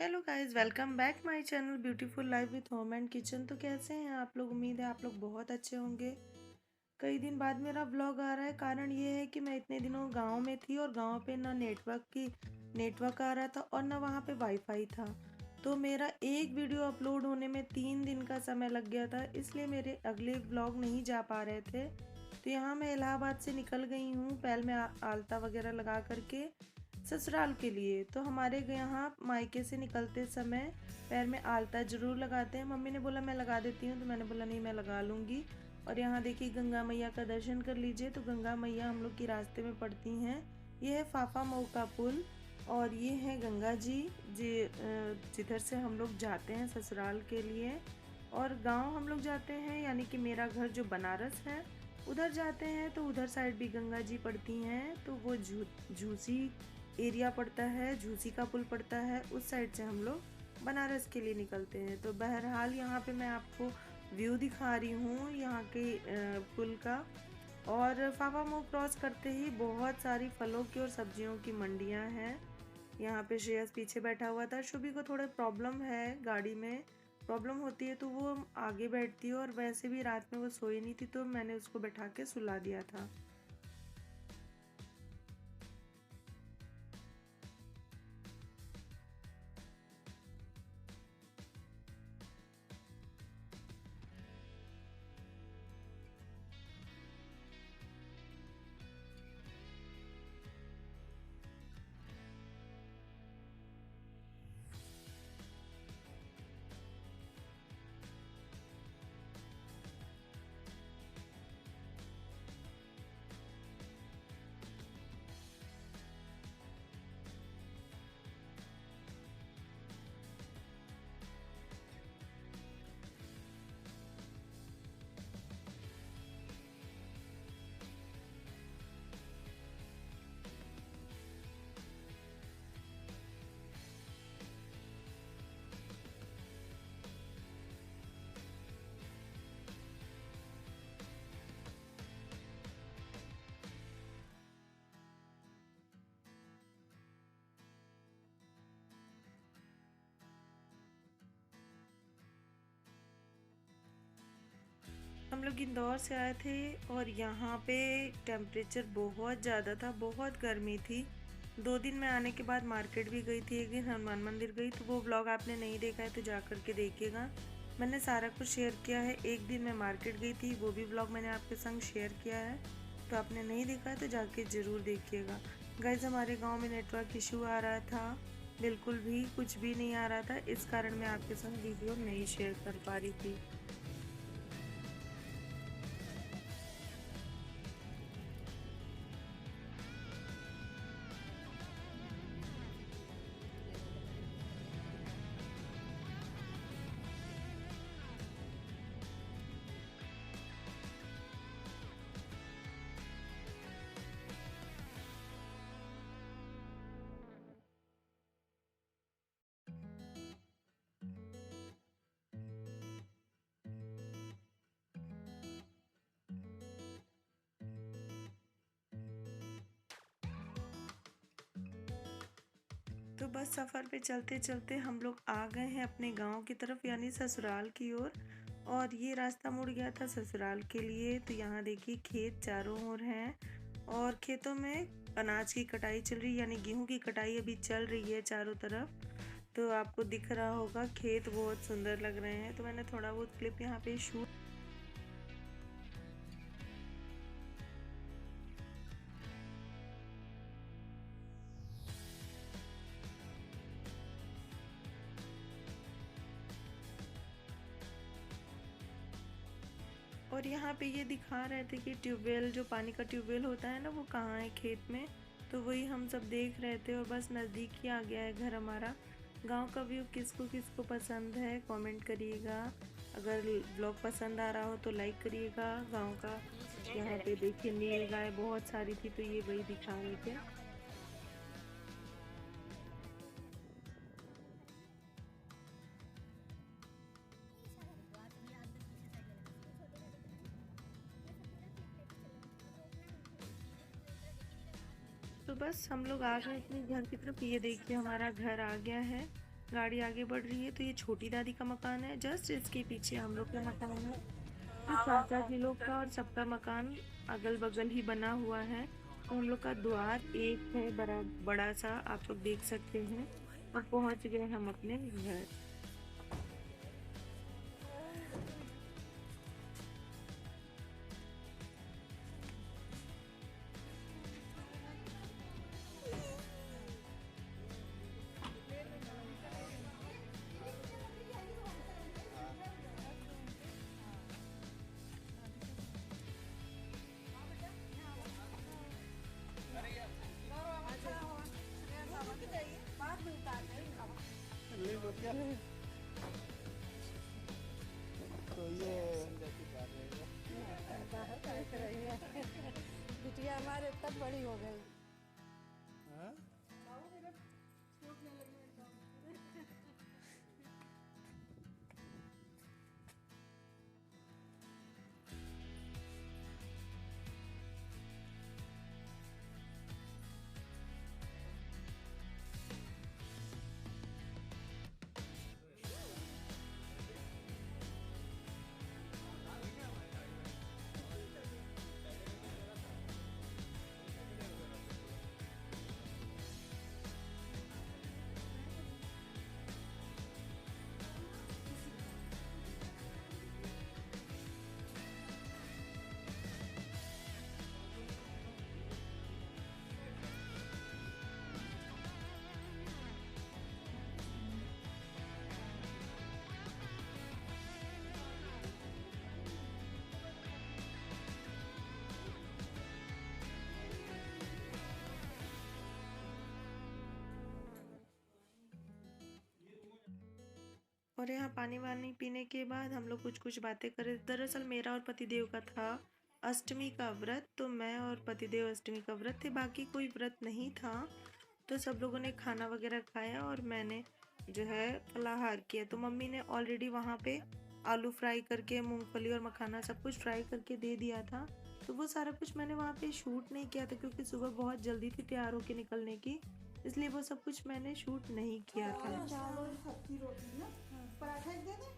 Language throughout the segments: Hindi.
Hello guys, welcome back my channel beautiful life with home and kitchen. तो कैसे हैं आप लोग? उम्मीद है आप लोग बहुत अच्छे होंगे। कई दिन बाद मेरा व्लॉग आ रहा है। कारण ये है कि मैं इतने दिनों गांव में थी और गांव पे ना नेटवर्क आ रहा था और ना वहाँ पे वाईफाई था। तो मेरा एक वीडियो अपलोड होने में 3 दिन का समय लग गया था, इसलिए मेरे अगले व्लॉग नहीं जा पा रहे थे। तो यहाँ मैं इलाहाबाद से निकल गई हूँ पैल में आलता वगैरह लगा करके ससुराल के लिए। तो हमारे यहाँ मायके से निकलते समय पैर में आलता ज़रूर लगाते हैं। मम्मी ने बोला मैं लगा देती हूँ, तो मैंने बोला नहीं, मैं लगा लूँगी। और यहाँ देखिए गंगा मैया का दर्शन कर लीजिए। तो गंगा मैया हम लोग की रास्ते में पड़ती हैं। ये है फाफा मऊ का पुल और ये है गंगा जी जिधर से हम लोग जाते हैं ससुराल के लिए। और गांव हम लोग जाते हैं, यानी कि मेरा घर जो बनारस है उधर जाते हैं, तो उधर साइड भी गंगा जी पड़ती हैं। तो वो झूसी एरिया पड़ता है, झूसी का पुल पड़ता है, उस साइड से हम लोग बनारस के लिए निकलते हैं। तो बहरहाल यहाँ पे मैं आपको व्यू दिखा रही हूँ यहाँ के पुल का। और फाफा मोह क्रॉस करते ही बहुत सारी फलों की और सब्जियों की मंडियाँ हैं। यहाँ पे श्रेयस पीछे बैठा हुआ था। शुभी को थोड़ा प्रॉब्लम है, गाड़ी में प्रॉब्लम होती है तो वो आगे बैठती है, और वैसे भी रात में वो सोई नहीं थी तो मैंने उसको बैठा के सुला दिया था। हम लोग इंदौर से आए थे और यहाँ पे टेम्परेचर बहुत ज़्यादा था, बहुत गर्मी थी। 2 दिन में आने के बाद मार्केट भी गई थी, एक दिन हनुमान मंदिर गई। तो वो ब्लॉग आपने नहीं देखा है तो जा कर के देखिएगा, मैंने सारा कुछ शेयर किया है। एक दिन मैं मार्केट गई थी, वो भी ब्लॉग मैंने आपके संग शेयर किया है। तो आपने नहीं देखा है तो जाके ज़रूर देखिएगा। गाइज, हमारे गाँव में नेटवर्क इशू आ रहा था, बिल्कुल भी कुछ भी नहीं आ रहा था, इस कारण मैं आपके संग वीडियो नहीं शेयर कर पा रही थी। तो बस सफ़र पे चलते चलते हम लोग आ गए हैं अपने गांव की तरफ, यानी ससुराल की ओर। और ये रास्ता मुड़ गया था ससुराल के लिए। तो यहाँ देखिए खेत चारों ओर हैं और खेतों में अनाज की कटाई चल रही है, यानी गेहूं की कटाई अभी चल रही है चारों तरफ। तो आपको दिख रहा होगा खेत बहुत सुंदर लग रहे हैं। तो मैंने थोड़ा बहुत क्लिप यहाँ पे शूट। और यहाँ पे ये दिखा रहे थे कि ट्यूबवेल, जो पानी का ट्यूबवेल होता है ना, वो कहाँ है खेत में। तो वही हम सब देख रहे थे और बस नज़दीक ही आ गया है घर हमारा। गांव का व्यू किसको किसको पसंद है कमेंट करिएगा। अगर ब्लॉग पसंद आ रहा हो तो लाइक करिएगा। गांव का यहाँ पे देखिए नील गाय बहुत सारी थी, तो ये वही दिखा रहे थे। तो बस हम लोग आ गए अपने घर की तरफ। ये देखिए हमारा घर आ गया है। गाड़ी आगे बढ़ रही है। तो ये छोटी दादी का मकान है, जस्ट इसके पीछे हम लोग का मकान है। तो चाचा जी लोग का और सबका मकान अगल बगल ही बना हुआ है। तो हम लोग का द्वार एक है, बड़ा बड़ा सा, आप लोग देख सकते हैं। और पहुंच गए हम अपने घर। तो ये बिटिया हमारे तब बड़ी हो गई। हाँ? और यहाँ पानी वानी पीने के बाद हम लोग कुछ कुछ बातें करे। दरअसल मेरा और पतिदेव का था अष्टमी का व्रत, तो मैं और पतिदेव अष्टमी का व्रत थे, बाकी कोई व्रत नहीं था। तो सब लोगों ने खाना वगैरह खाया और मैंने जो है फलाहार किया। तो मम्मी ने ऑलरेडी वहाँ पे आलू फ्राई करके, मूंगफली और मखाना सब कुछ फ्राई करके दे दिया था। तो वो सारा कुछ मैंने वहाँ पे शूट नहीं किया था, क्योंकि सुबह बहुत जल्दी थी तैयार होके निकलने की, इसलिए वो सब कुछ मैंने शूट नहीं किया था। चावल सब्जी रोटी ना, पराठा एक दे दे।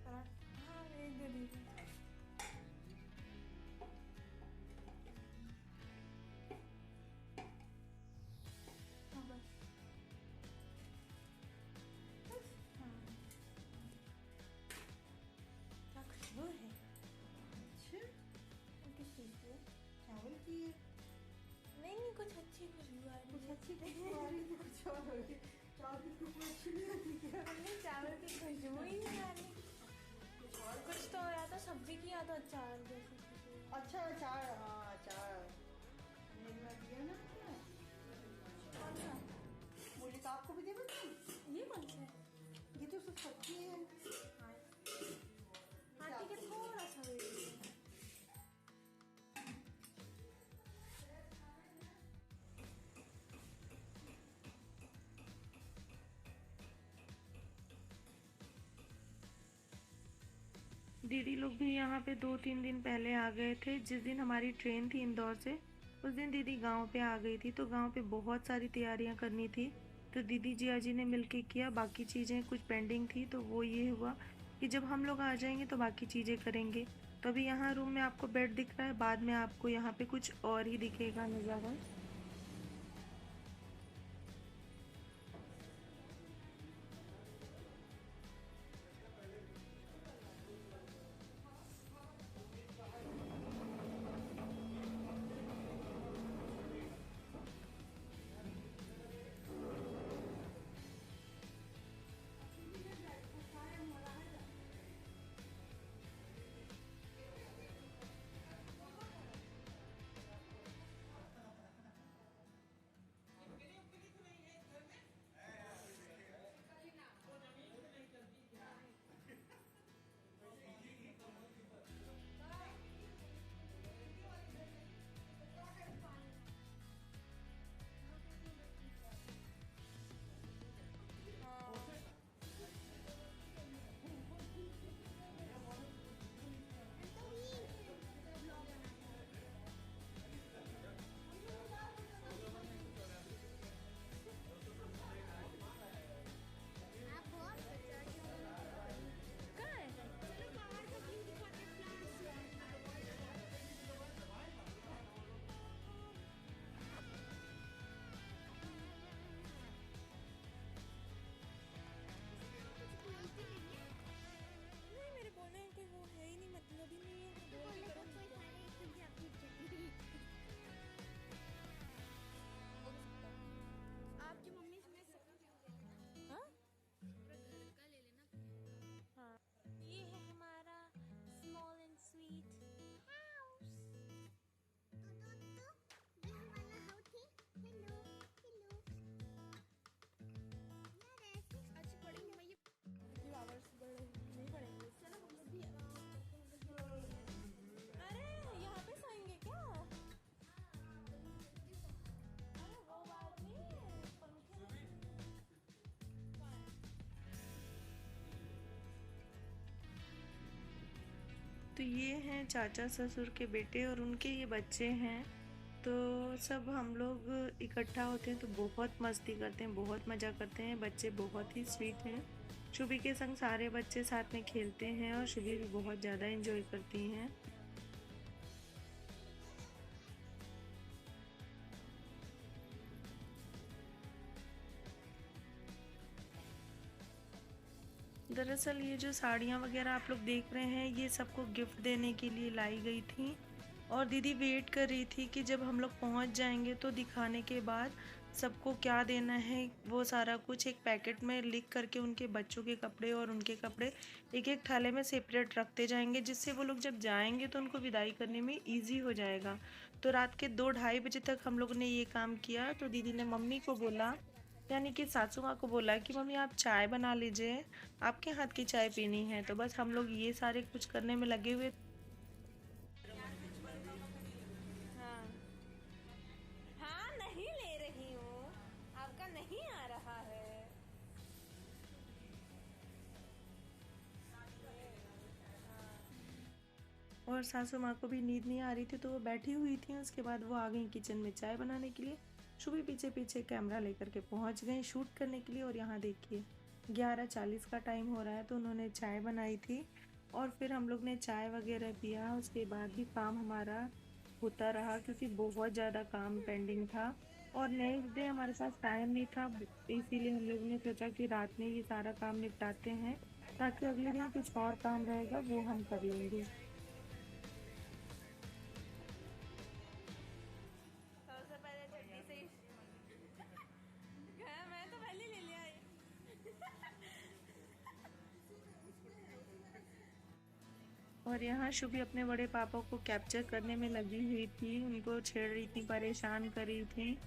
हाँ एक दे दीजिए। हाँ बस बस हाँ। क्या खुशबू है। अच्छा किस चीज़ की है? चावल की है? नहीं कुछ अच्छी खुशबू आ रही है। कुछ अच्छी खुशबू आ रही है तो कुछ और हो गया। चावल की खुशबू अच्छी नहीं होती क्या? नहीं चावल की खुशबू ही नहीं आ रही। कुछ और कुछ तो या तो सब्जी की या तो अचार जैसी खुशबू। अच्छा अचार, हाँ अचार मैंने दिया ना। कौन सा? मुझे तो आपको भी दे दो। ये कौन सा है? ये तो सब सब्जी है। हाँ ठीक है, थोड़ा सा वेट कीजिए। दीदी लोग भी यहाँ पे 2-3 दिन पहले आ गए थे। जिस दिन हमारी ट्रेन थी इंदौर से, उस दिन दीदी गांव पे आ गई थी। तो गांव पे बहुत सारी तैयारियां करनी थी, तो दीदी जिया जी ने मिलके किया। बाकी चीज़ें कुछ पेंडिंग थी, तो वो ये हुआ कि जब हम लोग आ जाएंगे तो बाकी चीज़ें करेंगे। तो अभी यहाँ रूम में आपको बेड दिख रहा है, बाद में आपको यहाँ पे कुछ और ही दिखेगा नज़ारा। तो ये हैं चाचा ससुर के बेटे और उनके ये बच्चे हैं। तो सब हम लोग इकट्ठा होते हैं तो बहुत मस्ती करते हैं, बहुत मज़ा करते हैं। बच्चे बहुत ही स्वीट हैं। शुभी के संग सारे बच्चे साथ में खेलते हैं और शुभी भी बहुत ज़्यादा एंजॉय करती हैं। दरअसल ये जो साड़ियाँ वगैरह आप लोग देख रहे हैं, ये सबको गिफ्ट देने के लिए लाई गई थी और दीदी वेट कर रही थी कि जब हम लोग पहुंच जाएंगे तो दिखाने के बाद सबको क्या देना है वो सारा कुछ एक पैकेट में लिख करके उनके बच्चों के कपड़े और उनके कपड़े एक एक थाले में सेपरेट रखते जाएंगे, जिससे वो लोग जब जाएंगे तो उनको विदाई करने में ईजी हो जाएगा। तो रात के 2-2:30 बजे तक हम लोगों ने ये काम किया। तो दीदी ने मम्मी को बोला, यानी कि सासू माँ को बोला कि मम्मी आप चाय बना लीजिए, आपके हाथ की चाय पीनी है। तो बस हम लोग ये सारे कुछ करने में लगे हुए। हाँ हाँ, नहीं ले रही हूँ, आपका नहीं आ रहा है। और सासू माँ को भी नींद नहीं आ रही थी तो वो बैठी हुई थी। उसके बाद वो आ गई किचन में चाय बनाने के लिए। शुभी पीछे पीछे कैमरा लेकर के पहुँच गए शूट करने के लिए। और यहाँ देखिए 11:40 का टाइम हो रहा है तो उन्होंने चाय बनाई थी और फिर हम लोग ने चाय वगैरह पिया। उसके बाद भी काम हमारा होता रहा क्योंकि बहुत ज़्यादा काम पेंडिंग था और नेक्स्ट डे हमारे पास टाइम नहीं था। इसीलिए हम लोग ने सोचा कि रात में ये सारा काम निपटाते हैं ताकि अगले दिन कुछ और काम रहेगा वो हम कर लेंगे। सबसे पहले चटनी से ही मैं तो पहले ले लिया। और यहाँ शुभी अपने बड़े पापा को कैप्चर करने में लगी हुई थी, उनको छेड़ रही थी, परेशान कर रही थी।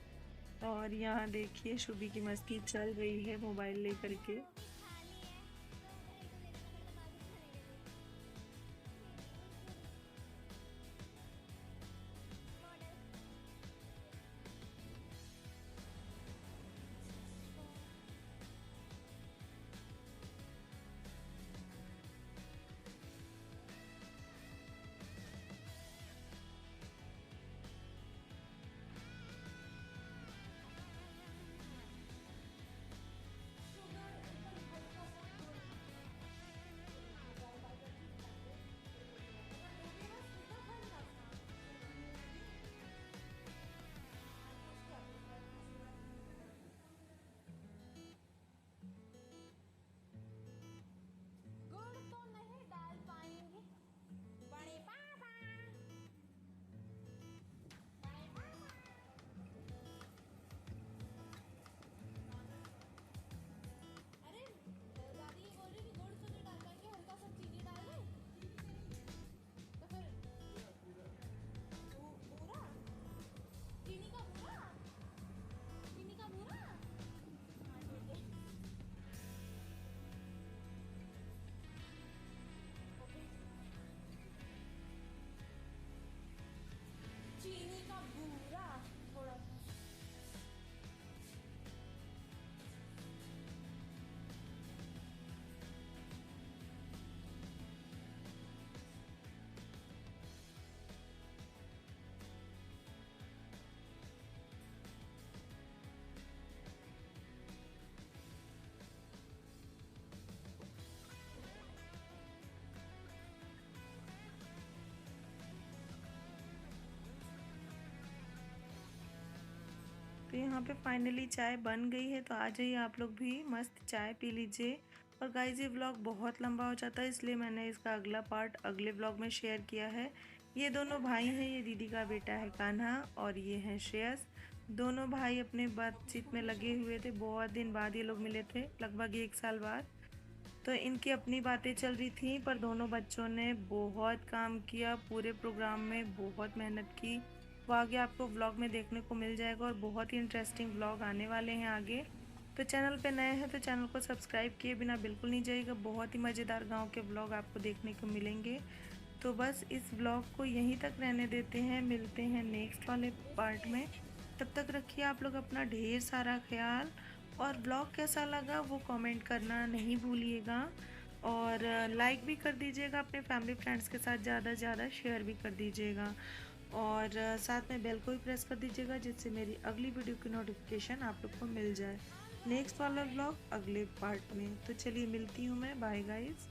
और यहाँ देखिए शुभी की मस्ती चल रही है मोबाइल लेकर के। गुड़ तो नहीं डाल पाएंगे बड़े पापा। बड़े पापा, अरे दादी ये बोल रही कि गुड़ तो नहीं डाल पाएंगे, हल्का सा चीनी डाल ले तो फिर बूरा, चीनी का बूरा, चीनी का बूरा। हाँ ठीक है, ओके, चीनी का बूरा थोड़ा सा। तो यहाँ पे फाइनली चाय बन गई है, तो आ जाइए आप लोग भी मस्त चाय पी लीजिए। और गाइस ये व्लॉग बहुत लंबा हो जाता है इसलिए मैंने इसका अगला पार्ट अगले व्लॉग में शेयर किया है। ये दोनों भाई हैं, ये दीदी का बेटा है कान्हा और ये हैं श्रेयस। दोनों भाई अपने बातचीत में लगे हुए थे, बहुत दिन बाद ये लोग मिले थे, लगभग 1 साल बाद। तो इनकी अपनी बातें चल रही थी पर दोनों बच्चों ने बहुत काम किया, पूरे प्रोग्राम में बहुत मेहनत की। वो आगे आपको व्लॉग में देखने को मिल जाएगा और बहुत ही इंटरेस्टिंग व्लॉग आने वाले हैं आगे। तो चैनल पे नए हैं तो चैनल को सब्सक्राइब किए बिना बिल्कुल नहीं जाइएगा, बहुत ही मज़ेदार गांव के व्लॉग आपको देखने को मिलेंगे। तो बस इस व्लॉग को यहीं तक रहने देते हैं, मिलते हैं नेक्स्ट वाले पार्ट में। तब तक रखिए आप लोग अपना ढेर सारा ख्याल और ब्लॉग कैसा लगा वो कमेंट करना नहीं भूलिएगा। और लाइक भी कर दीजिएगा, अपने फैमिली फ्रेंड्स के साथ ज़्यादा से ज़्यादा शेयर भी कर दीजिएगा। और साथ में बेल को भी प्रेस कर दीजिएगा, जिससे मेरी अगली वीडियो की नोटिफिकेशन आप लोग को मिल जाए। नेक्स्ट वाला व्लॉग अगले पार्ट में। तो चलिए मिलती हूँ मैं, बाय गाइस।